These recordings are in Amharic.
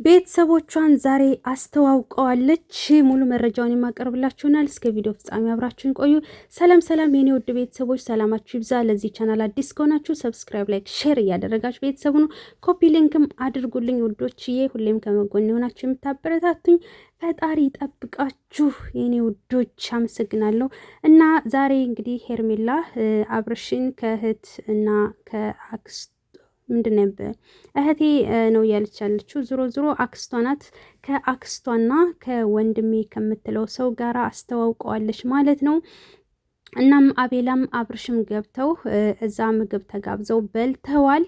ቤተሰቦቿን ዛሬ አስተዋውቀዋለች። ሙሉ መረጃውን የማቀርብላችሁናል። እስከ ቪዲዮ ፍጻሜ አብራችሁን ቆዩ። ሰላም ሰላም የኔ ውድ ቤተሰቦች ሰላማችሁ ይብዛ። ለዚህ ቻናል አዲስ ከሆናችሁ ሰብስክራይብ፣ ላይክ፣ ሼር እያደረጋችሁ ቤተሰቡ ነው ኮፒ ሊንክም አድርጉልኝ ውዶችዬ። ሁሌም ከመጎን የሆናችሁ የምታበረታቱኝ ፈጣሪ ጠብቃችሁ የኔ ውዶች አመሰግናለሁ። እና ዛሬ እንግዲህ ሄርሜላ አብርሽን ከእህት እና ከአክስት ምንድነው እህቴ ነው ያለች ያለችው ዞሮ አክስቷ ናት። ከአክስቷና ከወንድሜ ከምትለው ሰው ጋር አስተዋውቀዋለች ማለት ነው። እናም አቤላም አብርሽም ገብተው እዛ ምግብ ተጋብዘው በልተዋል።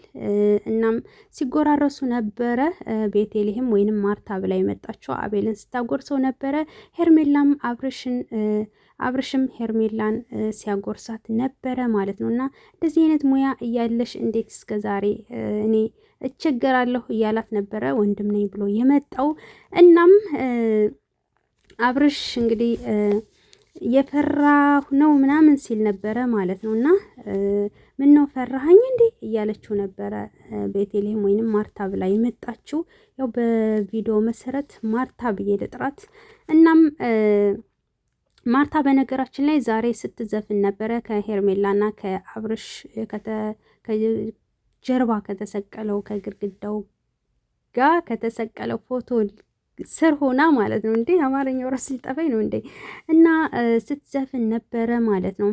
እናም ሲጎራረሱ ነበረ። ቤቴልሄም ወይንም ማርታ ብላ የመጣችው አቤልን ስታጎርሰው ነበረ። ሄርሜላም አብርሽም ሄርሜላን ሲያጎርሳት ነበረ ማለት ነው። እና እንደዚህ አይነት ሙያ እያለሽ እንዴት እስከዛሬ እኔ እቸገራለሁ እያላት ነበረ ወንድም ነኝ ብሎ የመጣው። እናም አብርሽ እንግዲህ የፈራሁ ነው ምናምን ሲል ነበረ ማለት ነው። እና ምን ነው ፈራሃኝ እንዴ እያለችው ነበረ ቤቴልሄም ወይንም ማርታ ብላ የመጣችው። ያው በቪዲዮ መሰረት ማርታ ብዬ ልጥራት። እናም ማርታ በነገራችን ላይ ዛሬ ስትዘፍን ነበረ ከሄርሜላና ከአብርሽ ከጀርባ ከተሰቀለው ከግድግዳው ጋር ከተሰቀለው ፎቶ ስር ሆና ማለት ነው። እንዴ አማርኛው ራስ ሊጠፋኝ ነው እንዴ። እና ስትዘፍን ነበረ ማለት ነው።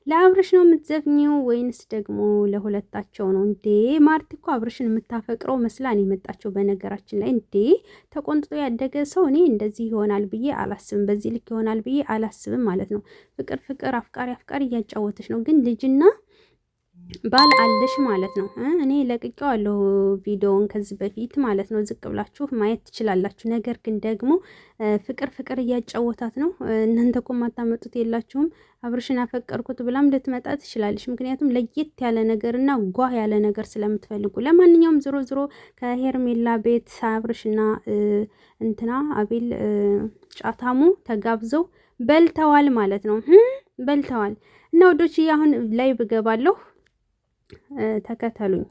ለአብርሽ ነው የምትዘፍኚው ወይንስ ደግሞ ለሁለታቸው ነው እንዴ? ማርቲ እኮ አብርሽን የምታፈቅረው መስላን የመጣቸው በነገራችን ላይ። እንዴ ተቆንጥጦ ያደገ ሰው እኔ እንደዚህ ይሆናል ብዬ አላስብም፣ በዚህ ልክ ይሆናል ብዬ አላስብም ማለት ነው። ፍቅር አፍቃሪ እያጫወተች ነው። ግን ልጅና ባል አለሽ ማለት ነው። እኔ ለቅቄዋለሁ ቪዲዮውን ከዚህ በፊት ማለት ነው። ዝቅ ብላችሁ ማየት ትችላላችሁ። ነገር ግን ደግሞ ፍቅር እያጫወታት ነው። እናንተ እኮ ማታመጡት የላችሁም። አብርሽን አፈቀርኩት ብላም ልትመጣ ትችላለች። ምክንያቱም ለየት ያለ ነገርና ጓ ያለ ነገር ስለምትፈልጉ። ለማንኛውም ዝሮ ከሄርሜላ ቤት አብርሽና እንትና አቤል ጫታሙ ተጋብዘው በልተዋል ማለት ነው። በልተዋል እና ወዶች አሁን ላይ ብገባለሁ ተከተሉኝ።